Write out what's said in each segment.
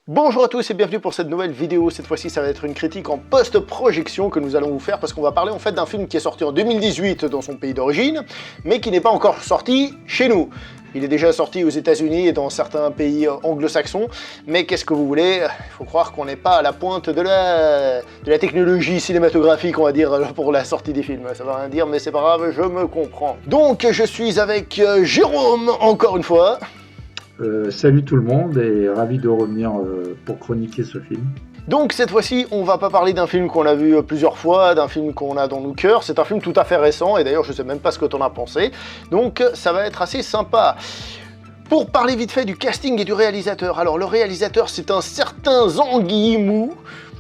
Bonjour à tous et bienvenue pour cette nouvelle vidéo. Cette fois-ci, ça va être une critique en post-projection que nous allons vous faire parce qu'on va parler en fait d'un film qui est sorti en 2018 dans son pays d'origine, mais qui n'est pas encore sorti chez nous. Il est déjà sorti aux États-Unis et dans certains pays anglo-saxons, mais qu'est-ce que vous voulez, il faut croire qu'on n'est pas à la pointe de la technologie cinématographique, on va dire, pour la sortie des films. Ça va rien dire, mais c'est pas grave, je me comprends. Donc, je suis avec Jérôme, encore une fois. Salut tout le monde et ravi de revenir pour chroniquer ce film. Donc cette fois-ci, on va pas parler d'un film qu'on a vu plusieurs fois, d'un film qu'on a dans nos cœurs, c'est un film tout à fait récent, et d'ailleurs je sais même pas ce que t'en as pensé, donc ça va être assez sympa. Pour parler vite fait du casting et du réalisateur, alors le réalisateur c'est un certain Zhang Yimou,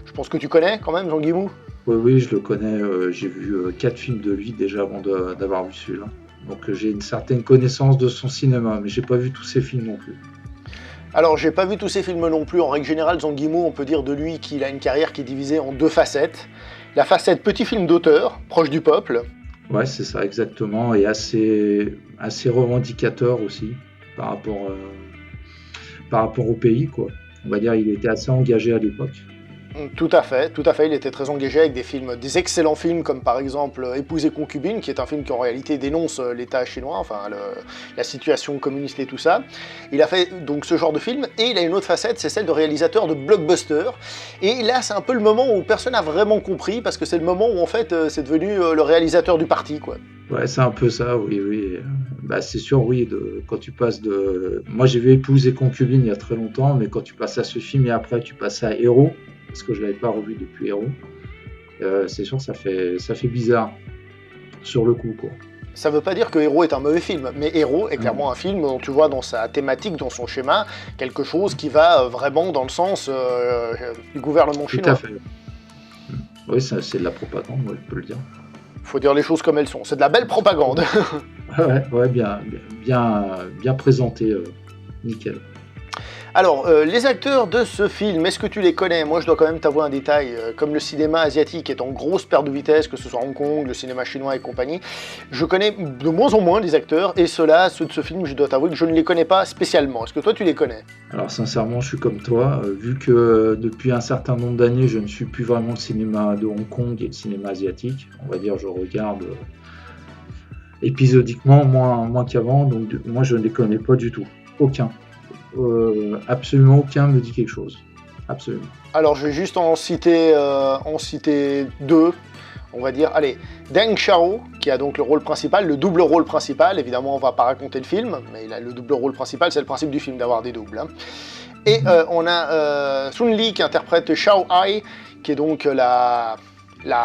je pense que tu connais quand même Zhang Yimou. Oui, je le connais, j'ai vu 4 films de lui déjà avant d'avoir vu celui-là. Donc j'ai une certaine connaissance de son cinéma, mais j'ai pas vu tous ses films non plus. Alors j'ai pas vu tous ses films non plus, en règle générale Zhang Yimou, on peut dire de lui qu'il a une carrière qui est divisée en deux facettes. La facette petit film d'auteur, proche du peuple. Ouais, c'est ça exactement, et assez revendicateur aussi par rapport au pays, quoi. On va dire il était assez engagé à l'époque. Tout à fait, il était très engagé avec des excellents films comme par exemple Épouse et concubine, qui est un film qui en réalité dénonce l'État chinois, enfin la situation communiste et tout ça. Il a fait donc ce genre de film, et il a une autre facette, c'est celle de réalisateur de blockbuster. Et là, c'est un peu le moment où personne n'a vraiment compris, parce que c'est le moment où en fait c'est devenu le réalisateur du parti, quoi. Ouais, c'est un peu ça, oui. Bah, c'est sûr, oui, quand tu passes de... Moi, j'ai vu Épouse et concubine il y a très longtemps, mais quand tu passes à ce film et après tu passes à Héros, parce que je l'avais pas revu depuis Héros, c'est sûr, ça fait bizarre sur le coup, quoi. Ça veut pas dire que Héros est un mauvais film, mais Héros est clairement un film dont tu vois dans sa thématique, dans son schéma, quelque chose qui va vraiment dans le sens du gouvernement chinois. Tout à fait. Oui, c'est de la propagande, ouais, je peux le dire. Faut dire les choses comme elles sont, c'est de la belle propagande. Ouais, bien présenté, nickel. Alors, les acteurs de ce film, est-ce que tu les connais? Moi, je dois quand même t'avouer un détail, comme le cinéma asiatique est en grosse perte de vitesse, que ce soit Hong Kong, le cinéma chinois et compagnie, je connais de moins en moins les acteurs, et ceux de ce film, je dois t'avouer que je ne les connais pas spécialement. Est-ce que toi, tu les connais? Alors, sincèrement, je suis comme toi, vu que depuis un certain nombre d'années, je ne suis plus vraiment le cinéma de Hong Kong et le cinéma asiatique, on va dire, je regarde épisodiquement, moins qu'avant, donc moi, je ne les connais pas du tout, aucun. Absolument aucun me dit quelque chose. Absolument. Alors je vais juste en citer deux, on va dire. Allez, Deng Xiao, qui a donc le rôle principal, le double rôle principal. Évidemment, on va pas raconter le film, mais il a le double rôle principal, c'est le principe du film d'avoir des doubles. Hein. Et on a Sun Li qui interprète Xiao Ai, qui est donc la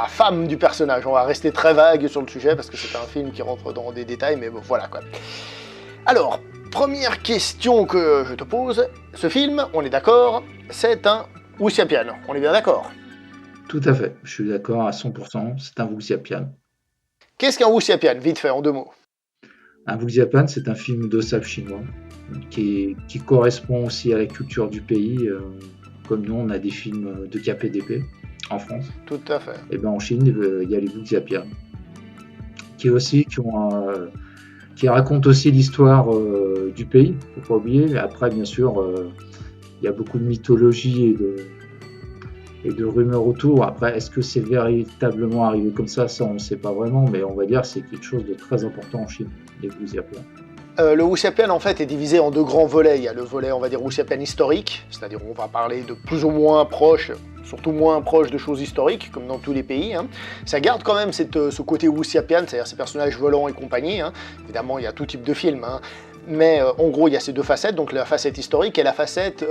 femme du personnage. On va rester très vague sur le sujet parce que c'est un film qui rentre dans des détails, mais bon, voilà quoi. Alors, première question que je te pose, ce film, on est d'accord, c'est un wuxiapian, on est bien d'accord? Tout à fait, je suis d'accord à 100%, c'est un wuxiapian. Qu'est-ce qu'un wuxiapian, vite fait, en deux mots? Un wuxiapian, c'est un film de sable chinois, qui correspond aussi à la culture du pays, comme nous on a des films de KPDP en France. Tout à fait. Et bien en Chine, il y a les wuxiapians, qui raconte aussi l'histoire du pays, faut pas oublier. Mais après, bien sûr, il y a beaucoup de mythologie et de rumeurs autour. Après, est-ce que c'est véritablement arrivé comme ça on ne sait pas vraiment, mais on va dire que c'est quelque chose de très important en Chine, les wuxiapians. Le wuxiapian, en fait, est divisé en deux grands volets. Il y a le volet, on va dire, wuxiapian historique, c'est-à-dire on va parler de plus ou moins proches, surtout moins proches de choses historiques, comme dans tous les pays. Hein. Ça garde quand même ce côté wuxiapian, c'est-à-dire ces personnages volants et compagnie. Hein. Évidemment, il y a tout type de films, hein. Mais en gros, il y a ces deux facettes, donc la facette historique et la facette,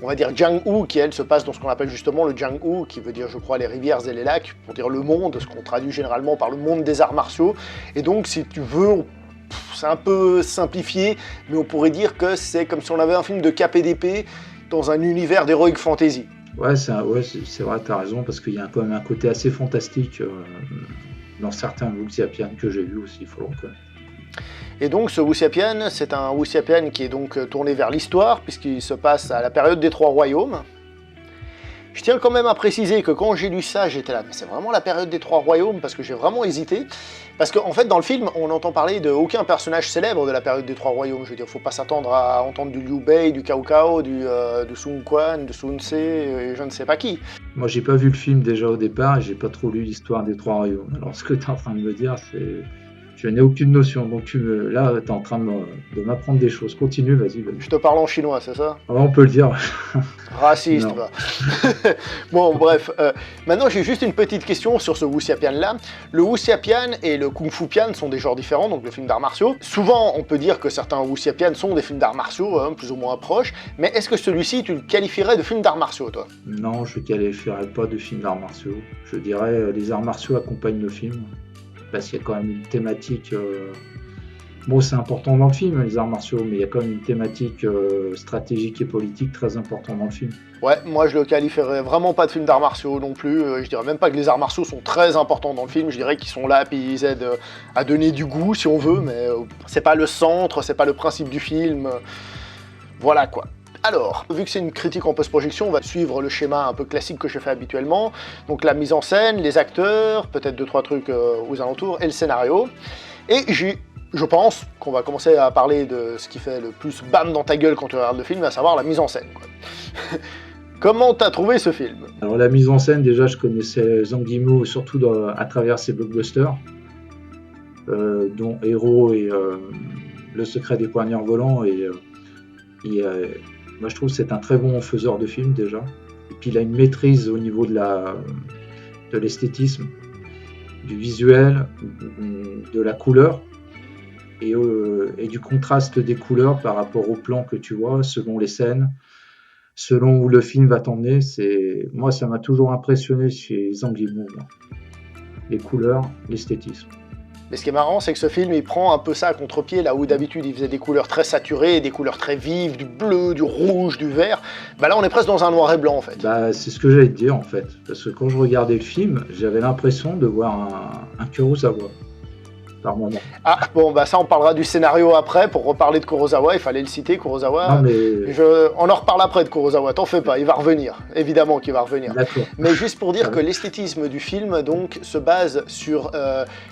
on va dire, Jianghu, qui elle se passe dans ce qu'on appelle justement le Jianghu, qui veut dire, je crois, les rivières et les lacs, pour dire le monde, ce qu'on traduit généralement par le monde des arts martiaux. Et donc, si tu veux, c'est un peu simplifié, mais on pourrait dire que c'est comme si on avait un film de KPDP dans un univers d'heroic fantasy. Ouais, c'est vrai, t'as raison, parce qu'il y a quand même un côté assez fantastique dans certains wuxiapians que j'ai vus aussi, il faut le reconnaître. Et donc ce wuxiapian, c'est un wuxiapian qui est donc tourné vers l'histoire, puisqu'il se passe à la période des Trois Royaumes. Je tiens quand même à préciser que quand j'ai lu ça, j'étais là, mais c'est vraiment la période des Trois Royaumes, parce que j'ai vraiment hésité. Parce qu'en fait, dans le film, on n'entend parler d'aucun personnage célèbre de la période des Trois Royaumes. Je veux dire, faut pas s'attendre à entendre du Liu Bei, du Cao Cao, de Sun Quan, de Sun Ce, et je ne sais pas qui. Moi, j'ai pas vu le film déjà au départ et j'ai pas trop lu l'histoire des Trois Royaumes. Alors, ce que tu es en train de me dire, c'est... Je n'ai aucune notion, donc là, tu es en train de m'apprendre des choses. Continue, vas-y. Je te parle en chinois, c'est ça? Ah, on peut le dire. Raciste, va. Bon, bref. Maintenant, j'ai juste une petite question sur ce Wuxiapian-là. Le Wuxiapian et le Kung Fu Pian sont des genres différents, donc le film d'arts martiaux. Souvent, on peut dire que certains Wuxiapian sont des films d'arts martiaux, plus ou moins proches, mais est-ce que celui-ci, tu le qualifierais de film d'arts martiaux, toi? Non, je ne qualifierais pas de film d'arts martiaux. Je dirais les arts martiaux accompagnent le film. Parce qu'il y a quand même une thématique... Bon, c'est important dans le film, les arts martiaux, mais il y a quand même une thématique stratégique et politique très importante dans le film. Ouais, moi je le qualifierais vraiment pas de film d'arts martiaux non plus. Je dirais même pas que les arts martiaux sont très importants dans le film. Je dirais qu'ils sont là, puis ils aident à donner du goût, si on veut, mais c'est pas le centre, c'est pas le principe du film. Voilà quoi. Alors, vu que c'est une critique en post-projection, on va suivre le schéma un peu classique que je fais habituellement. Donc la mise en scène, les acteurs, peut-être 2-3 trucs aux alentours, et le scénario. Et je pense qu'on va commencer à parler de ce qui fait le plus bam dans ta gueule quand tu regardes le film, à savoir la mise en scène, quoi. Comment t'as trouvé ce film? Alors la mise en scène, déjà je connaissais Zhang Yimou surtout à travers ses blockbusters, dont Héros et Le Secret des Poignards Volants, moi je trouve que c'est un très bon faiseur de films déjà. Et puis il a une maîtrise au niveau de l'esthétisme, du visuel, de la couleur et du contraste des couleurs par rapport au plan que tu vois, selon les scènes, selon où le film va t'emmener. Moi ça m'a toujours impressionné chez Zhang Yimou, les couleurs, l'esthétisme. Mais ce qui est marrant, c'est que ce film, il prend un peu ça à contre-pied, là où d'habitude il faisait des couleurs très saturées, des couleurs très vives, du bleu, du rouge, du vert. Bah là, on est presque dans un noir et blanc, en fait. Bah, c'est ce que j'allais te dire, en fait. Parce que quand je regardais le film, j'avais l'impression de voir un Kurosawa. Par moment. Ah, bon, bah ça, on parlera du scénario après, pour reparler de Kurosawa, il fallait le citer, Kurosawa. Non, mais... On en reparle après de Kurosawa, t'en fais pas, il va revenir, évidemment qu'il va revenir. D'accord. Mais juste pour dire que l'esthétisme du film, donc, se base sur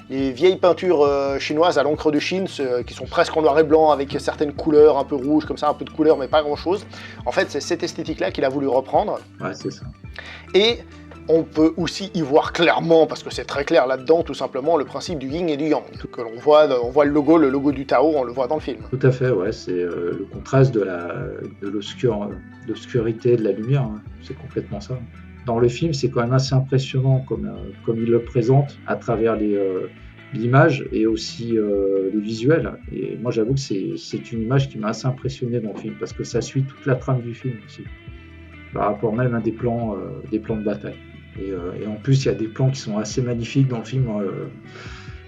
les vieilles peintures chinoises à l'encre de Chine, qui sont presque en noir et blanc, avec certaines couleurs un peu rouges, comme ça, un peu de couleur, mais pas grand-chose. En fait, c'est cette esthétique-là qu'il a voulu reprendre. Ouais, c'est ça. Et on peut aussi y voir clairement, parce que c'est très clair là-dedans, tout simplement, le principe du yin et du yang. Que on voit le logo du Tao, on le voit dans le film. Tout à fait, ouais, c'est le contraste de l'obscurité, de la lumière, hein. C'est complètement ça. Dans le film, c'est quand même assez impressionnant comme il le présente à travers l'image et aussi les visuels. Et moi, j'avoue que c'est une image qui m'a assez impressionné dans le film, parce que ça suit toute la trame du film aussi, par rapport même à des plans de bataille. Et en plus, il y a des plans qui sont assez magnifiques dans le film.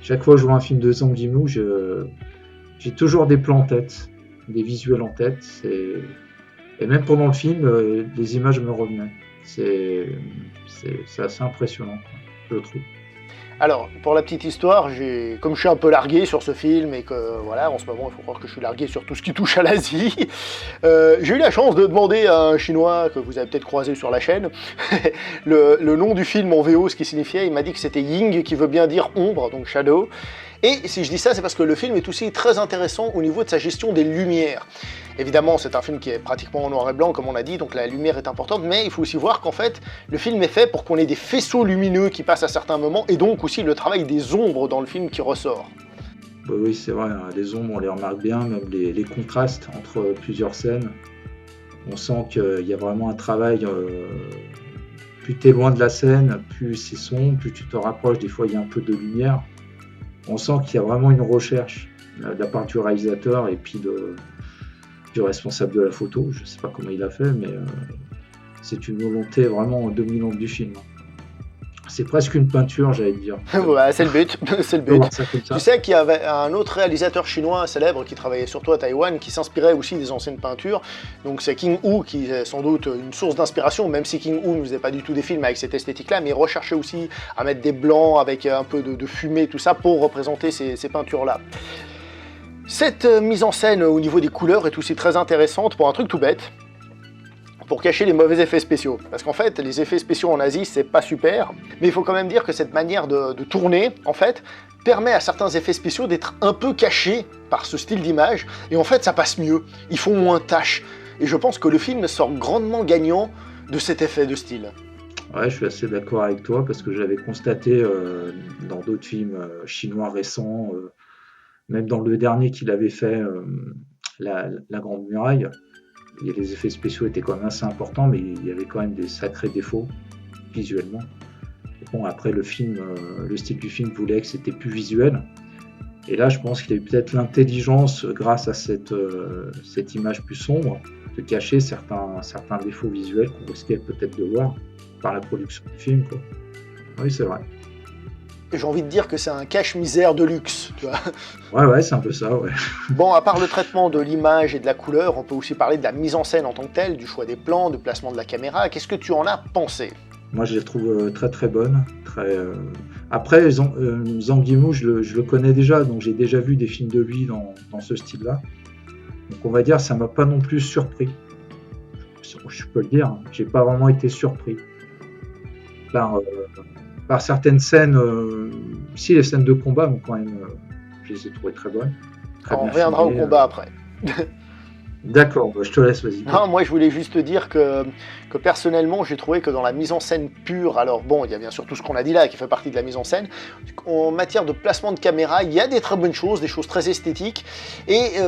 Chaque fois que je vois un film de Zhang Yimou, j'ai toujours des plans en tête, des visuels en tête. Et même pendant le film, les images me revenaient. C'est assez impressionnant, je trouve. Alors, pour la petite histoire, comme je suis un peu largué sur ce film et que, voilà, en ce moment, il faut croire que je suis largué sur tout ce qui touche à l'Asie, j'ai eu la chance de demander à un Chinois que vous avez peut-être croisé sur la chaîne le nom du film en VO, ce qui signifiait. Il m'a dit que c'était Ying, qui veut bien dire ombre, donc shadow. Et si je dis ça, c'est parce que le film est aussi très intéressant au niveau de sa gestion des lumières. Évidemment, c'est un film qui est pratiquement en noir et blanc, comme on l'a dit, donc la lumière est importante, mais il faut aussi voir qu'en fait, le film est fait pour qu'on ait des faisceaux lumineux qui passent à certains moments, et donc aussi le travail des ombres dans le film qui ressort. Bah oui, c'est vrai, hein, les ombres, on les remarque bien, même les contrastes entre plusieurs scènes. On sent qu'il y a vraiment un travail... plus tu es loin de la scène, plus c'est sombre, plus tu te rapproches, des fois il y a un peu de lumière. On sent qu'il y a vraiment une recherche de la part du réalisateur et puis du responsable de la photo. Je ne sais pas comment il a fait, mais c'est une volonté vraiment dominante du film. C'est presque une peinture, j'allais dire. Ouais, c'est le but, c'est le but. Tu sais qu'il y avait un autre réalisateur chinois célèbre qui travaillait surtout à Taïwan, qui s'inspirait aussi des anciennes peintures. Donc c'est King Hu qui est sans doute une source d'inspiration, même si King Hu ne faisait pas du tout des films avec cette esthétique-là, mais il recherchait aussi à mettre des blancs avec un peu de fumée, tout ça, pour représenter ces peintures-là. Cette mise en scène au niveau des couleurs est aussi très intéressante pour un truc tout bête. pour cacher les mauvais effets spéciaux. Parce qu'en fait, les effets spéciaux en Asie, c'est pas super, mais il faut quand même dire que cette manière de tourner, en fait, permet à certains effets spéciaux d'être un peu cachés par ce style d'image, et en fait, ça passe mieux. Ils font moins tâche. Et je pense que le film sort grandement gagnant de cet effet de style. Ouais, je suis assez d'accord avec toi parce que j'avais constaté dans d'autres films chinois récents, même dans le dernier qu'il avait fait, la Grande Muraille, les effets spéciaux étaient quand même assez importants, mais il y avait quand même des sacrés défauts visuellement. Bon, après le film, le style du film voulait que c'était plus visuel. Et là, je pense qu'il y a eu peut-être l'intelligence, grâce à cette image plus sombre, de cacher certains défauts visuels qu'on risquait peut-être de voir par la production du film, quoi. Oui, c'est vrai. J'ai envie de dire que c'est un cache-misère de luxe, tu vois. Ouais, c'est un peu ça, ouais. Bon, à part le traitement de l'image et de la couleur, on peut aussi parler de la mise en scène en tant que telle, du choix des plans, du placement de la caméra. Qu'est-ce que tu en as pensé? Moi, je les trouve très très bonnes. Après, Zhang Yimou, je le connais déjà, donc j'ai déjà vu des films de lui dans ce style-là. Donc on va dire, ça m'a pas non plus surpris. Je peux le dire, hein. J'ai pas vraiment été surpris par certaines scènes. Si les scènes de combat, bon, quand même, je les ai trouvées très bonnes. On reviendra au combat après. D'accord, je te laisse, vas-y. Non, moi je voulais juste te dire que personnellement j'ai trouvé que dans la mise en scène pure, alors bon, il y a bien sûr tout ce qu'on a dit là qui fait partie de la mise en scène, en matière de placement de caméra, il y a des très bonnes choses, des choses très esthétiques, et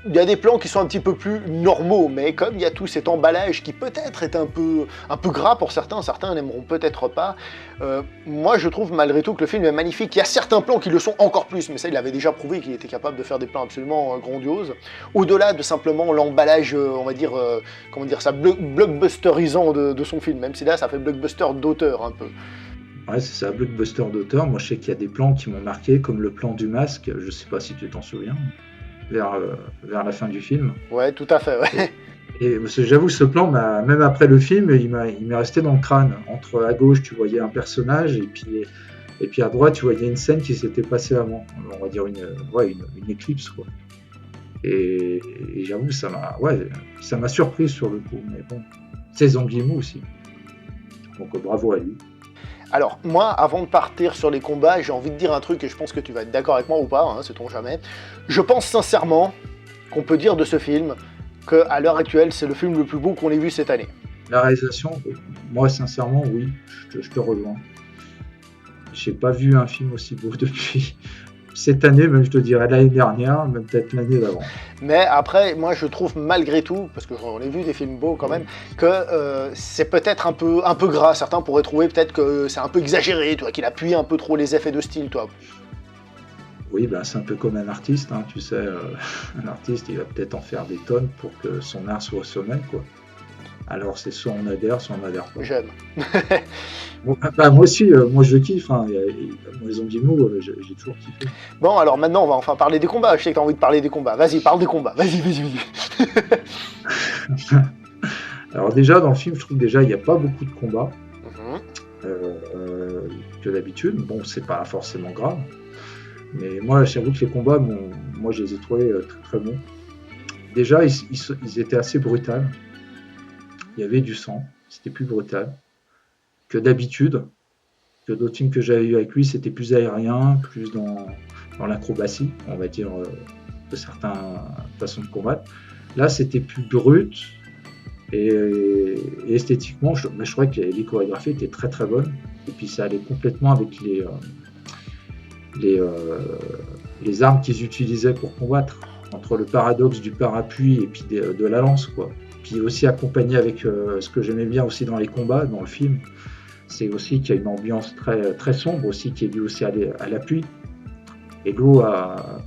il y a des plans qui sont un petit peu plus normaux, mais comme il y a tout cet emballage qui peut-être est un peu gras pour certains n'aimeront peut-être pas, moi je trouve malgré tout que le film est magnifique. Il y a certains plans qui le sont encore plus, mais ça il avait déjà prouvé qu'il était capable de faire des plans absolument grandioses, au-delà de simplement l'emballage, on va dire, comment dire ça, blockbusterisant de son film, même si là ça fait blockbuster d'auteur un peu. Ouais, c'est ça, blockbuster d'auteur. Moi je sais qu'il y a des plans qui m'ont marqué, comme le plan du masque, je sais pas si tu t'en souviens. Vers la fin du film. Ouais, tout à fait, ouais. Et j'avoue, ce plan, même après le film, il m'est resté dans le crâne. Entre à gauche, tu voyais un personnage, et puis à droite, tu voyais une scène qui s'était passée avant. On va dire une éclipse, quoi. Et j'avoue, ça m'a surpris sur le coup. Mais bon, c'est Zhang Yimou aussi. Donc bravo à lui. Alors, moi, avant de partir sur les combats, j'ai envie de dire un truc et je pense que tu vas être d'accord avec moi ou pas, hein, sait-on jamais. Je pense sincèrement qu'on peut dire de ce film qu'à l'heure actuelle, c'est le film le plus beau qu'on ait vu cette année. La réalisation, moi, sincèrement, oui, je te rejoins. J'ai pas vu un film aussi beau depuis cette année, même je te dirais l'année dernière, même peut-être l'année d'avant. Mais après, moi je trouve malgré tout, parce que j'en ai vu des films beaux quand même, que c'est peut-être un peu gras. Certains pourraient trouver peut-être que c'est un peu exagéré, toi, qu'il appuie un peu trop les effets de style, toi. Oui, c'est un peu comme un artiste, hein, tu sais, un artiste il va peut-être en faire des tonnes pour que son art soit au sommet, quoi. Alors c'est soit on adhère, soit on adhère pas. J'aime. Bon, moi aussi, moi je kiffe, hein. Moi Zhang Yimou, j'ai toujours kiffé. Bon, alors maintenant on va enfin parler des combats. Je sais que t'as envie de parler des combats. Vas-y, parle des combats. Vas-y. Alors déjà dans le film, je trouve déjà il n'y a pas beaucoup de combats que d'habitude. Bon, c'est pas forcément grave. Mais moi, j'avoue que les combats, moi je les ai trouvés très très bons. Déjà, ils étaient assez brutals. Il y avait du sang, c'était plus brutal que d'habitude. Que d'autres films que j'avais eu avec lui, c'était plus aérien, plus dans l'acrobatie, on va dire, de certaines façons de combattre. Là, c'était plus brut et esthétiquement, je trouvais que les chorégraphies étaient très très bonnes. Et puis ça allait complètement avec les armes qu'ils utilisaient pour combattre, entre le paradoxe du parapluie et puis de la lance, quoi. Puis aussi accompagné avec ce que j'aimais bien aussi dans les combats, dans le film, c'est aussi qu'il y a une ambiance très, très sombre aussi qui est due aussi à l'appui. Et l'eau,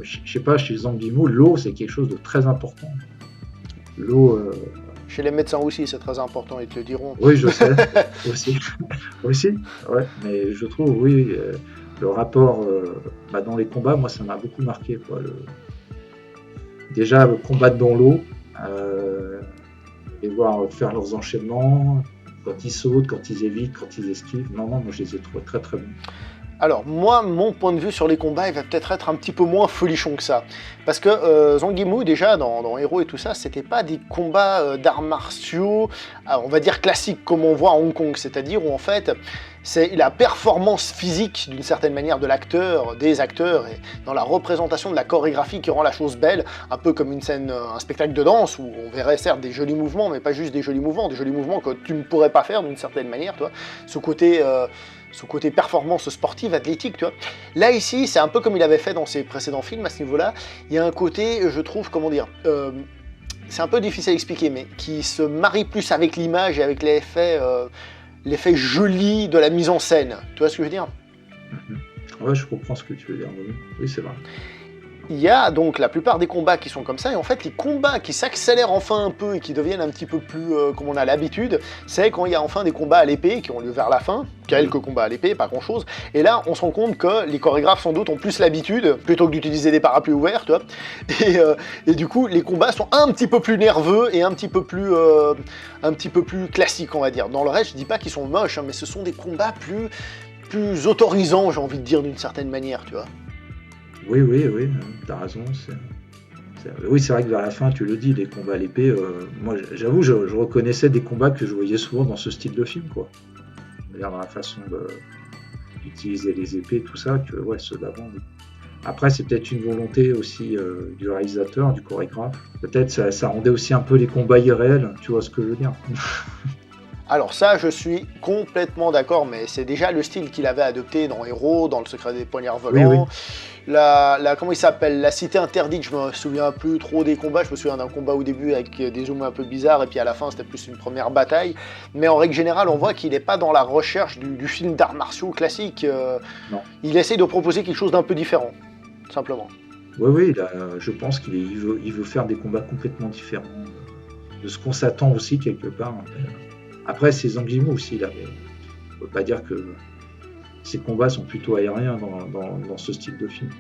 je sais pas, chez Zhang Yimou, l'eau c'est quelque chose de très important. L'eau. Chez les médecins aussi, c'est très important, ils te le diront. Oui, je sais, aussi, ouais. Mais je trouve, oui, le rapport dans les combats, moi ça m'a beaucoup marqué, quoi. Déjà combattre dans l'eau. Et voir faire leurs enchaînements, quand ils sautent, quand ils évitent, quand ils esquivent. Non, moi je les ai trouvés très très bons. Alors moi, mon point de vue sur les combats, il va peut-être être un petit peu moins folichon que ça. Parce que Zhang Yimou, déjà, dans Hero et tout ça, c'était pas des combats d'arts martiaux, on va dire classiques, comme on voit à Hong Kong. C'est-à-dire où, en fait, c'est la performance physique, d'une certaine manière, de l'acteur, des acteurs, et dans la représentation de la chorégraphie qui rend la chose belle, un peu comme une scène, un spectacle de danse, où on verrait certes des jolis mouvements, mais pas juste des jolis mouvements que tu ne pourrais pas faire d'une certaine manière, toi. Ce côté performance sportive, athlétique, tu vois. Là, ici, c'est un peu comme il avait fait dans ses précédents films, à ce niveau-là. Il y a un côté, je trouve, comment dire, c'est un peu difficile à expliquer, mais qui se marie plus avec l'image et avec l'effet joli de la mise en scène. Tu vois ce que je veux dire? Ouais, je comprends ce que tu veux dire. Oui, c'est vrai. Il y a donc la plupart des combats qui sont comme ça, et en fait les combats qui s'accélèrent enfin un peu et qui deviennent un petit peu plus comme on a l'habitude, c'est quand il y a enfin des combats à l'épée qui ont lieu vers la fin, quelques combats à l'épée, pas grand chose, et là on se rend compte que les chorégraphes sans doute ont plus l'habitude, plutôt que d'utiliser des parapluies ouverts, tu vois, et du coup les combats sont un petit peu plus nerveux et un petit peu plus classiques, on va dire. Dans le reste, je dis pas qu'ils sont moches, hein, mais ce sont des combats plus autorisants, j'ai envie de dire d'une certaine manière, tu vois. Oui, t'as raison. Oui, c'est vrai que vers la fin, tu le dis, les combats à l'épée, moi j'avoue, je reconnaissais des combats que je voyais souvent dans ce style de film, quoi. C'est-à-dire dans la façon d'utiliser les épées, tout ça, ouais, ceux d'avant. Oui. Après, c'est peut-être une volonté aussi du réalisateur, du chorégraphe. Peut-être ça rendait aussi un peu les combats irréels, tu vois ce que je veux dire. Alors ça, je suis complètement d'accord, mais c'est déjà le style qu'il avait adopté dans Hero, dans Le Secret des Poignards Volants. Oui. Comment il s'appelle? La Cité Interdite, je me souviens plus trop des combats, je me souviens d'un combat au début avec des zooms un peu bizarres, et puis à la fin c'était plus une première bataille. Mais en règle générale, on voit qu'il n'est pas dans la recherche du film d'arts martiaux classique. Il essaie de proposer quelque chose d'un peu différent, simplement. Oui, je pense qu'il veut faire des combats complètement différents de ce qu'on s'attend aussi quelque part. Après, c'est Zhang Yimou aussi, là, mais on ne peut pas dire que ces combats sont plutôt aériens dans ce style de film.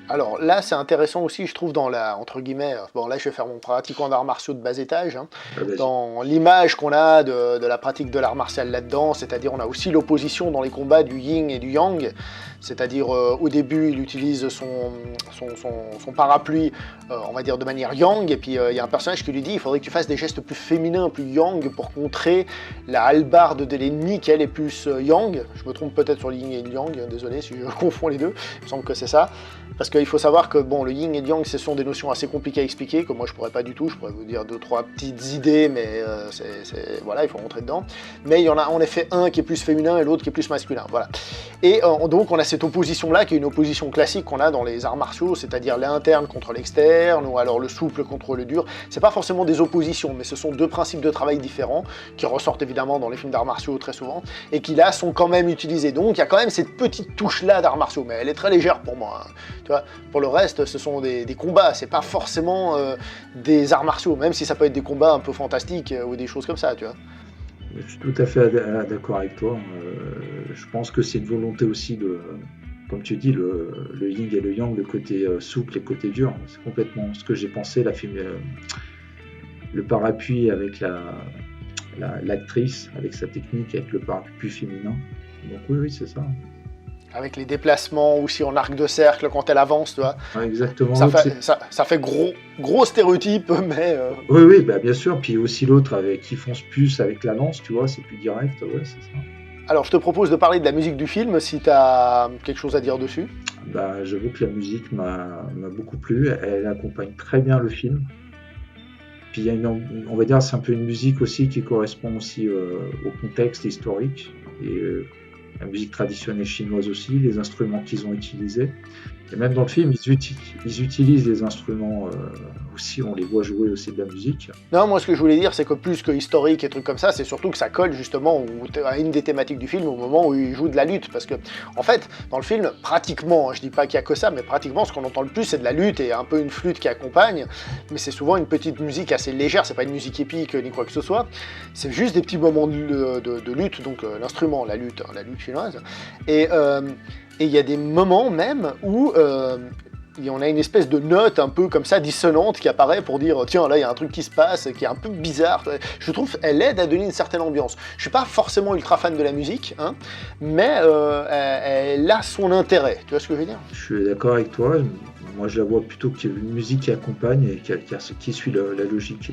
Alors là, c'est intéressant aussi, je trouve, dans entre guillemets, bon là je vais faire mon pratiquant d'arts martiaux de bas étage, hein, dans l'image qu'on a de la pratique de l'art martial là-dedans, c'est-à-dire on a aussi l'opposition dans les combats du yin et du yang, c'est-à-dire au début il utilise son parapluie, on va dire de manière yang, et puis il y a un personnage qui lui dit il faudrait que tu fasses des gestes plus féminins, plus yang, pour contrer la hallebarde de l'ennemi qui elle est plus yang. Je me trompe peut-être sur le yin et le yang, désolé si je confonds les deux, il me semble que c'est ça. Parce qu'il faut savoir que bon, le yin et le yang, ce sont des notions assez compliquées à expliquer, que moi je pourrais pas du tout, je pourrais vous dire 2-3 petites idées, mais voilà, il faut rentrer dedans. Mais il y en a en effet un qui est plus féminin et l'autre qui est plus masculin, voilà. Et donc on a cette opposition-là, qui est une opposition classique qu'on a dans les arts martiaux, c'est-à-dire l'interne contre l'externe, ou alors le souple contre le dur. C'est pas forcément des oppositions, mais ce sont deux principes de travail différents, qui ressortent évidemment dans les films d'arts martiaux très souvent, et qui là sont quand même utilisés. Donc il y a quand même cette petite touche-là d'arts martiaux, mais elle est très légère pour moi, hein. Pour le reste, ce sont des combats, c'est pas forcément des arts martiaux, même si ça peut être des combats un peu fantastiques ou des choses comme ça, tu vois. Je suis tout à fait d'accord avec toi. Je pense que c'est une volonté aussi de, comme tu dis, le yin et le yang, le côté souple et le côté dur. C'est complètement ce que j'ai pensé, le parapluie avec l'actrice, avec sa technique, avec le parapluie féminin. Donc oui, c'est ça. Avec les déplacements aussi en arc de cercle quand elle avance, tu vois. Ouais, exactement. Ça fait gros stéréotype, mais... Oui, bah, bien sûr. Puis aussi l'autre qui fonce plus avec la lance, tu vois, c'est plus direct, ouais, c'est ça. Alors, je te propose de parler de la musique du film, si tu as quelque chose à dire dessus. Bah, j'avoue que la musique m'a beaucoup plu. Elle accompagne très bien le film. Puis il y a on va dire, c'est un peu une musique aussi qui correspond aussi au contexte historique. Et la musique traditionnelle chinoise aussi, les instruments qu'ils ont utilisés. Et même dans le film, ils utilisent des instruments aussi, on les voit jouer aussi de la musique. Non, moi ce que je voulais dire, c'est que plus que historique et trucs comme ça, c'est surtout que ça colle justement à une des thématiques du film au moment où ils jouent de la lutte. Parce que, en fait, dans le film, pratiquement, je dis pas qu'il y a que ça, mais pratiquement ce qu'on entend le plus, c'est de la lutte et un peu une flûte qui accompagne. Mais c'est souvent une petite musique assez légère, c'est pas une musique épique ni quoi que ce soit. C'est juste des petits moments de lutte, donc l'instrument, la lutte chinoise. Et il y a des moments même où on a une espèce de note un peu comme ça, dissonante, qui apparaît pour dire, tiens, là, il y a un truc qui se passe, qui est un peu bizarre. Je trouve qu'elle aide à donner une certaine ambiance. Je suis pas forcément ultra fan de la musique, hein, mais elle a son intérêt. Tu vois ce que je veux dire? Je suis d'accord avec toi. Moi, je la vois plutôt qu'il y a une musique qui accompagne et qui suit la logique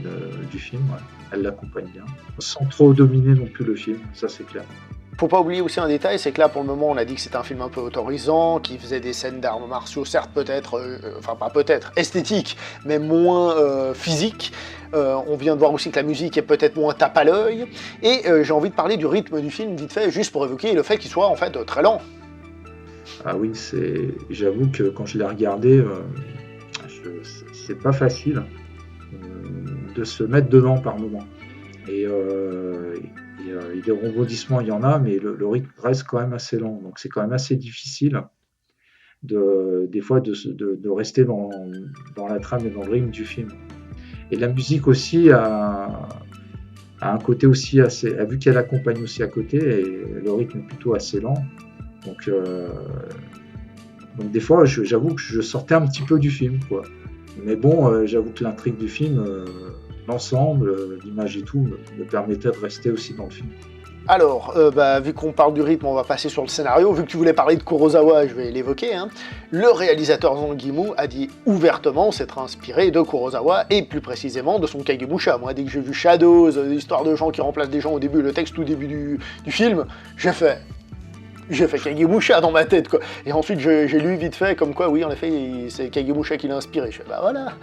du film. Ouais. Elle l'accompagne bien, sans trop dominer non plus le film, ça c'est clair. Faut pas oublier aussi un détail, c'est que là, pour le moment, on a dit que c'était un film un peu autorisant, qui faisait des scènes d'arts martiaux, certes peut-être, enfin pas peut-être, esthétiques, mais moins physiques. On vient de voir aussi que la musique est peut-être moins tape à l'œil. Et j'ai envie de parler du rythme du film, vite fait, juste pour évoquer le fait qu'il soit en fait très lent. Ah oui, j'avoue que quand je l'ai regardé, c'est pas facile de se mettre dedans par moment. Et des rebondissements, il y en a, mais le rythme reste quand même assez lent. Donc c'est quand même assez difficile des fois de rester dans la trame et dans le rythme du film. Et la musique aussi a un côté aussi assez... Vu qu'elle accompagne aussi à côté, et le rythme est plutôt assez lent. Donc des fois, j'avoue que je sortais un petit peu du film, quoi. Mais bon, j'avoue que l'intrigue du film, l'ensemble, l'image et tout, me permettait de rester aussi dans le film. Alors, vu qu'on parle du rythme, on va passer sur le scénario. Vu que tu voulais parler de Kurosawa, je vais l'évoquer. Hein. Le réalisateur Zhang Yimou a dit ouvertement s'être inspiré de Kurosawa, et plus précisément de son Kagemusha. Moi, dès que j'ai vu Shadows, l'histoire de gens qui remplacent des gens au début, le texte tout début du film, j'ai fait Kagemusha dans ma tête, quoi. Et ensuite, j'ai lu vite fait, comme quoi, oui, en effet, c'est Kagemusha qui l'a inspiré. Je fais, bah voilà,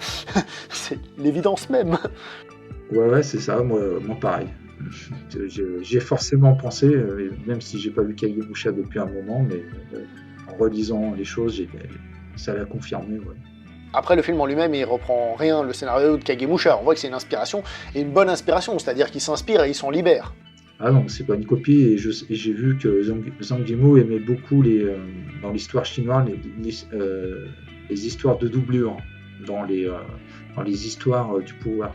c'est l'évidence même. Ouais, c'est ça, moi pareil. J'ai forcément pensé, même si j'ai pas vu Kagemusha depuis un moment, mais en relisant les choses, ça l'a confirmé, ouais. Après, le film en lui-même, il reprend rien le scénario de Kagemusha. On voit que c'est une inspiration, et une bonne inspiration, c'est-à-dire qu'il s'inspire et il s'en libère. Ah non, c'est pas une copie, et j'ai vu que Zhang Yimou aimait beaucoup dans l'histoire chinoise les histoires de doublure dans les histoires du pouvoir.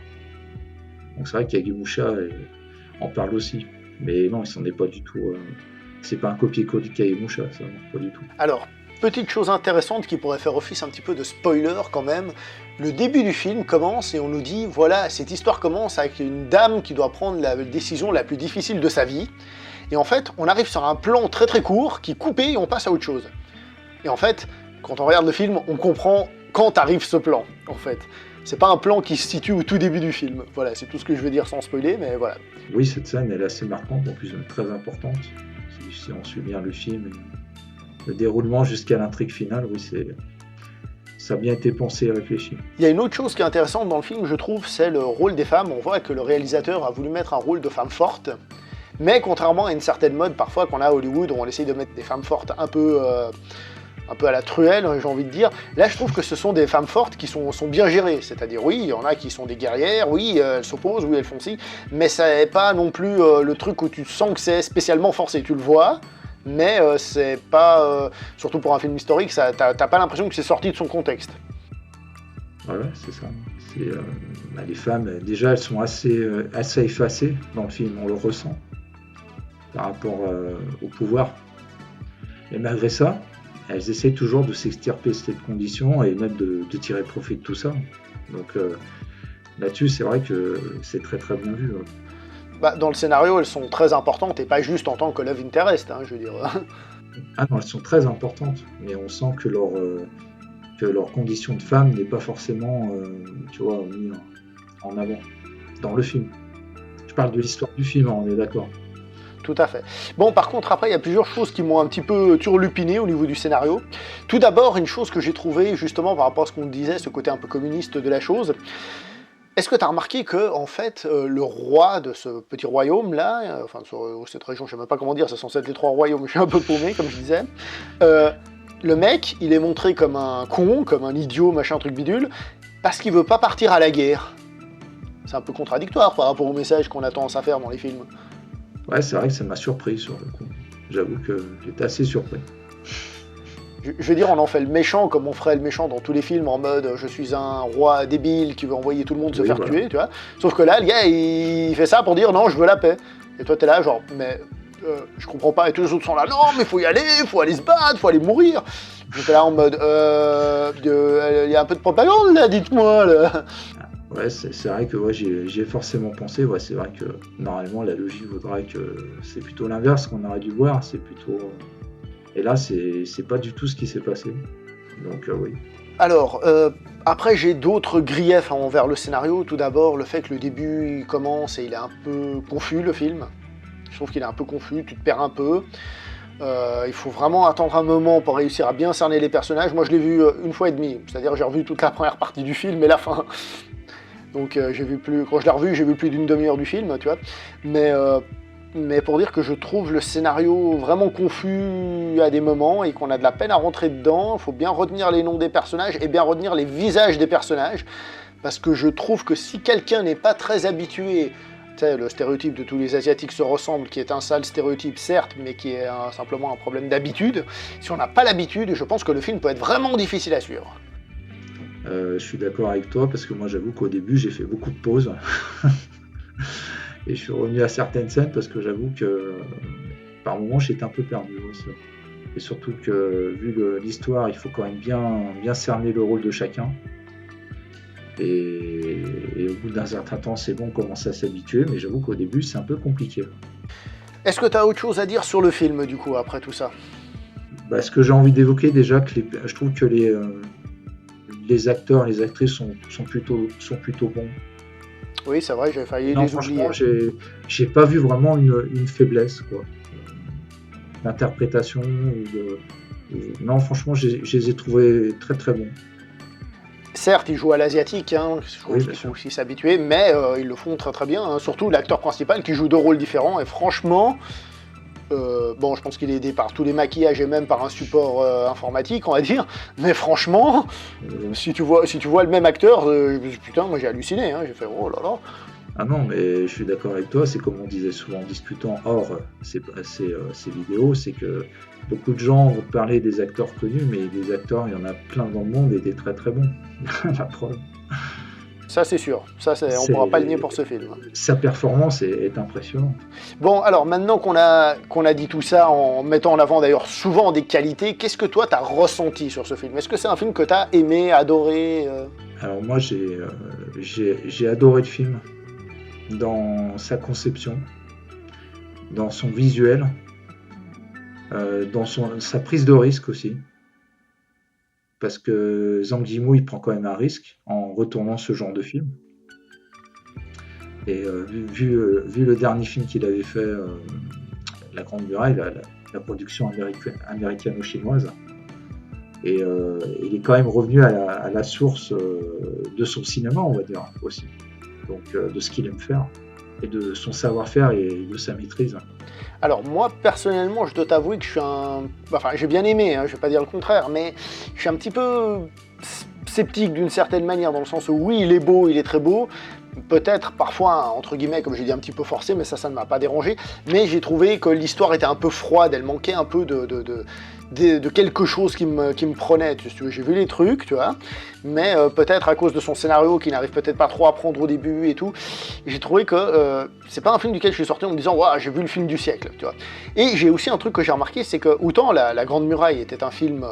Donc c'est vrai qu'Kagemusha en parle aussi, mais non, il s'en est pas du tout. C'est pas un copier-coller de Kagemusha, ça, non, pas du tout. Alors, petite chose intéressante qui pourrait faire office un petit peu de spoiler quand même, le début du film commence et on nous dit, voilà, cette histoire commence avec une dame qui doit prendre la décision la plus difficile de sa vie, et en fait, on arrive sur un plan très très court qui est coupé et on passe à autre chose. Et en fait, quand on regarde le film, on comprend quand arrive ce plan, en fait. C'est pas un plan qui se situe au tout début du film. Voilà, c'est tout ce que je veux dire sans spoiler, mais voilà. Oui, cette scène, elle est assez marquante, en plus très importante, si on suit bien le film. Le déroulement jusqu'à l'intrigue finale, oui, ça a bien été pensé et réfléchi. Il y a une autre chose qui est intéressante dans le film, je trouve, c'est le rôle des femmes. On voit que le réalisateur a voulu mettre un rôle de femme forte, mais contrairement à une certaine mode, parfois qu'on a à Hollywood, où on essaye de mettre des femmes fortes un peu à la truelle, j'ai envie de dire, là je trouve que ce sont des femmes fortes qui sont bien gérées. C'est-à-dire, oui, il y en a qui sont des guerrières, oui, elles s'opposent, oui, elles font ci, mais ça n'est pas non plus le truc où tu sens que c'est spécialement forcé. Tu le vois, mais c'est pas, surtout pour un film historique, t'as pas l'impression que c'est sorti de son contexte. Voilà, c'est ça. Les femmes, déjà, elles sont assez effacées dans le film, on le ressent, par rapport au pouvoir. Et malgré ça, elles essaient toujours de s'extirper de cette condition et même de tirer profit de tout ça. Donc là-dessus, c'est vrai que c'est très très bien vu. Bah, dans le scénario, elles sont très importantes et pas juste en tant que love interest, hein, je veux dire. Ah non, elles sont très importantes, mais on sent que leur condition de femme n'est pas forcément, mise en avant dans le film. Je parle de l'histoire du film, on est d'accord. Tout à fait. Bon, par contre, après, il y a plusieurs choses qui m'ont un petit peu turlupiné au niveau du scénario. Tout d'abord, une chose que j'ai trouvée, justement, par rapport à ce qu'on disait, ce côté un peu communiste de la chose. Est-ce que tu as remarqué que, en fait, le roi de ce petit royaume-là, cette région, je sais même pas comment dire, c'est censé être les 3 royaumes, je suis un peu paumé, comme je disais, le mec, il est montré comme un con, comme un idiot, machin, truc bidule, parce qu'il veut pas partir à la guerre. C'est un peu contradictoire par rapport au message qu'on a tendance à faire dans les films. Ouais, c'est vrai que ça m'a surpris sur le coup. J'avoue que j'étais assez surpris. Je veux dire, on en fait le méchant comme on ferait le méchant dans tous les films, en mode je suis un roi débile qui veut envoyer tout le monde se faire tuer, tu vois. Sauf que là, le gars, il fait ça pour dire non, je veux la paix. Et toi, t'es là, genre, mais je comprends pas. Et tous les autres sont là, non, mais faut y aller, faut aller se battre, faut aller mourir. J'étais là en mode, il y a un peu de propagande là, dites-moi là. Ouais, c'est vrai que ouais, j'y ai forcément pensé. Ouais, c'est vrai que normalement la logique voudrait que c'est plutôt l'inverse qu'on aurait dû voir. C'est plutôt. Et là, c'est pas du tout ce qui s'est passé. Donc oui. Alors, après j'ai d'autres griefs envers le scénario. Tout d'abord, le fait que le début il commence et il est un peu confus le film. Je trouve qu'il est un peu confus, tu te perds un peu. Il faut vraiment attendre un moment pour réussir à bien cerner les personnages. Moi je l'ai vu une fois et demie, c'est-à-dire j'ai revu toute la première partie du film et la fin. Donc quand je l'ai revu, j'ai vu plus d'une demi-heure du film, tu vois. Mais pour dire que je trouve le scénario vraiment confus à des moments et qu'on a de la peine à rentrer dedans, il faut bien retenir les noms des personnages et bien retenir les visages des personnages. Parce que je trouve que si quelqu'un n'est pas très habitué, tu sais, le stéréotype de tous les Asiatiques se ressemblent, qui est un sale stéréotype certes, mais qui est simplement un problème d'habitude, si on n'a pas l'habitude, je pense que le film peut être vraiment difficile à suivre. Je suis d'accord avec toi parce que moi j'avoue qu'au début j'ai fait beaucoup de pauses et je suis revenu à certaines scènes parce que j'avoue que par moments j'étais un peu perdu aussi. Et surtout que vu l'histoire il faut quand même bien cerner le rôle de chacun et au bout d'un certain temps c'est bon, on commence à s'habituer, mais j'avoue qu'au début c'est un peu compliqué. Est-ce que tu as autre chose à dire sur le film du coup après tout ça? Ce que j'ai envie d'évoquer déjà, je trouve que les acteurs et les actrices sont plutôt bons. Oui, c'est vrai, j'ai failli les oublier. J'ai pas vu vraiment une faiblesse, quoi. D'interprétation. Non, franchement, je les ai trouvés très très bons. Certes, ils jouent à l'asiatique, hein, Oui, il faut aussi s'habituer, mais ils le font très très bien. Hein. Surtout l'acteur principal qui joue deux rôles différents, et franchement, bon, je pense qu'il est aidé par tous les maquillages et même par un support informatique, on va dire. Mais franchement, si tu vois le même acteur, putain, moi j'ai halluciné. Hein, j'ai fait oh là là. Ah non, mais je suis d'accord avec toi. C'est comme on disait souvent en discutant hors ces vidéos, c'est que beaucoup de gens vont parler des acteurs connus, mais des acteurs, il y en a plein dans le monde et des très très bons. La preuve. Ça c'est sûr, on ne pourra pas le nier pour ce film. Sa performance est impressionnante. Bon, alors maintenant qu'on a dit tout ça, en mettant en avant d'ailleurs souvent des qualités, qu'est-ce que toi t'as ressenti sur ce film? Est-ce que c'est un film que t'as aimé, adoré Alors moi j'ai adoré le film, dans sa conception, dans son visuel, dans sa prise de risque aussi. Parce que Zhang Yimou, il prend quand même un risque en retournant ce genre de film. Et vu le dernier film qu'il avait fait, La Grande Muraille, la production américano-chinoise, et il est quand même revenu à la source de son cinéma, on va dire, aussi. Donc de ce qu'il aime faire, et de son savoir-faire et de sa maîtrise. Alors moi personnellement je dois t'avouer que j'ai bien aimé, hein, je vais pas dire le contraire, mais je suis un petit peu sceptique d'une certaine manière, dans le sens où oui il est beau, il est très beau, peut-être parfois entre guillemets comme j'ai dit un petit peu forcé, mais ça ne m'a pas dérangé, mais j'ai trouvé que l'histoire était un peu froide, elle manquait un peu de quelque chose qui me prenait, tu vois, j'ai vu les trucs, tu vois, mais peut-être à cause de son scénario qui n'arrive peut-être pas trop à prendre au début et tout, j'ai trouvé que c'est pas un film duquel je suis sorti en me disant waouh, j'ai vu le film du siècle, tu vois. Et j'ai aussi un truc que j'ai remarqué, c'est que autant la Grande Muraille était un film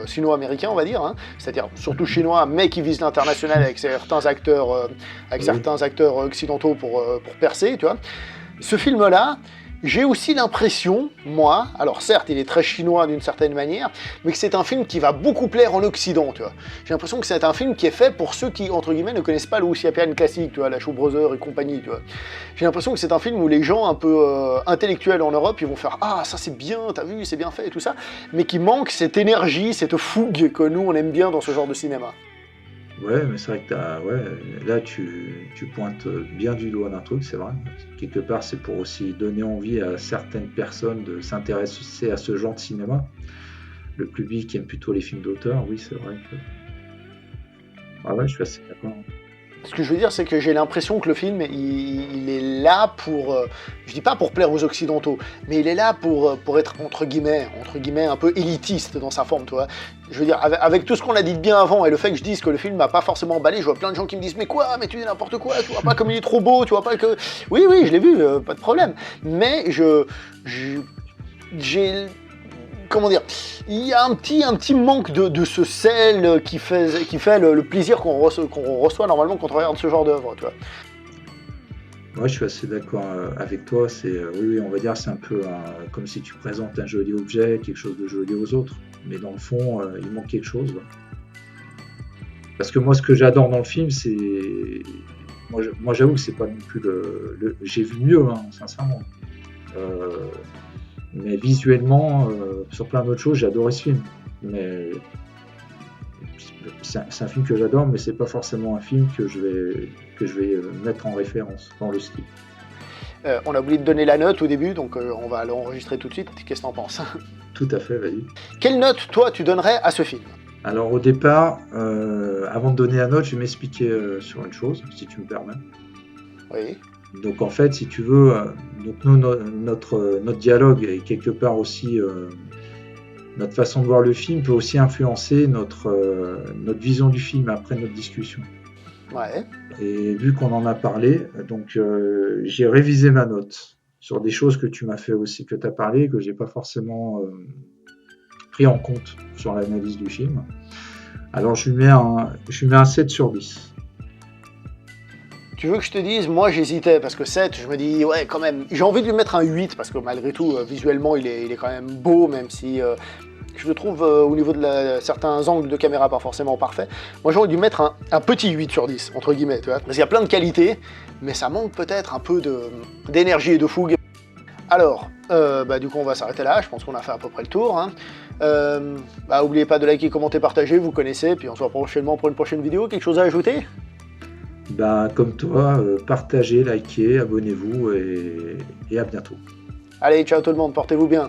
sino-américain on va dire, hein, c'est-à-dire surtout chinois, mais qui vise l'international avec certains acteurs occidentaux pour percer, tu vois. Ce film-là, j'ai aussi l'impression, moi, alors certes il est très chinois d'une certaine manière, mais que c'est un film qui va beaucoup plaire en Occident, tu vois. J'ai l'impression que c'est un film qui est fait pour ceux qui, entre guillemets, ne connaissent pas le Wuxiapian classique, tu vois, la Shaw Brothers et compagnie, tu vois. J'ai l'impression que c'est un film où les gens un peu intellectuels en Europe, ils vont faire « Ah, ça c'est bien, t'as vu, c'est bien fait et tout ça », mais qui manque cette énergie, cette fougue que nous on aime bien dans ce genre de cinéma. Ouais, mais c'est vrai que là tu pointes bien du doigt d'un truc, c'est vrai. Quelque part, c'est pour aussi donner envie à certaines personnes de s'intéresser à ce genre de cinéma. Le public qui aime plutôt les films d'auteur, oui, c'est vrai que... Ah ouais, je suis assez d'accord. Ce que je veux dire, c'est que j'ai l'impression que le film, il est là pour, je dis pas pour plaire aux Occidentaux, mais il est là pour être, entre guillemets, un peu élitiste dans sa forme, tu vois. Je veux dire, avec tout ce qu'on a dit de bien avant, et le fait que je dise que le film m'a pas forcément emballé, je vois plein de gens qui me disent « Mais quoi, mais tu dis n'importe quoi, tu vois pas comme il est trop beau, tu vois pas que... » Oui, je l'ai vu, pas de problème. Mais j'ai... comment dire, il y a un petit manque de ce sel qui fait le plaisir qu'on reçoit normalement quand on regarde ce genre d'œuvre, tu vois. Moi, je suis assez d'accord avec toi. Oui, on va dire, c'est un peu comme si tu présentes un joli objet, quelque chose de joli aux autres. Mais dans le fond, il manque quelque chose. Parce que moi, ce que j'adore dans le film, c'est... Moi, j'avoue que c'est pas non plus j'ai vu mieux, hein, sincèrement. Mais visuellement, sur plein d'autres choses, j'ai adoré ce film. Mais c'est un film que j'adore, mais c'est pas forcément un film que je vais mettre en référence dans le style. On a oublié de donner la note au début, donc on va l'enregistrer tout de suite. Qu'est-ce que t'en penses? Tout à fait, vas-y. Quelle note, toi, tu donnerais à ce film? Alors au départ, avant de donner la note, je vais m'expliquer sur une chose, si tu me permets. Oui. Donc en fait, si tu veux, donc nous, notre dialogue et quelque part aussi notre façon de voir le film peut aussi influencer notre vision du film après notre discussion. Ouais. Et vu qu'on en a parlé, donc j'ai révisé ma note sur des choses que tu m'as fait aussi, que tu as parlé, que j'ai pas forcément pris en compte sur l'analyse du film. Alors je lui mets un 7 sur 10. Tu veux que je te dise, moi j'hésitais, parce que 7, je me dis, ouais, quand même, j'ai envie de lui mettre un 8, parce que malgré tout, visuellement, il est quand même beau, même si je le trouve au niveau de certains angles de caméra pas forcément parfait. Moi j'ai envie de lui mettre un petit 8 sur 10, entre guillemets, tu vois, parce qu'il y a plein de qualités, mais ça manque peut-être un peu d'énergie et de fougue. Alors, du coup on va s'arrêter là, je pense qu'on a fait à peu près le tour. Hein. Oubliez pas de liker, commenter, partager, vous connaissez, puis on se voit prochainement pour une prochaine vidéo. Quelque chose à ajouter? Comme toi, partagez, likez, abonnez-vous et à bientôt. Allez, ciao tout le monde, portez-vous bien.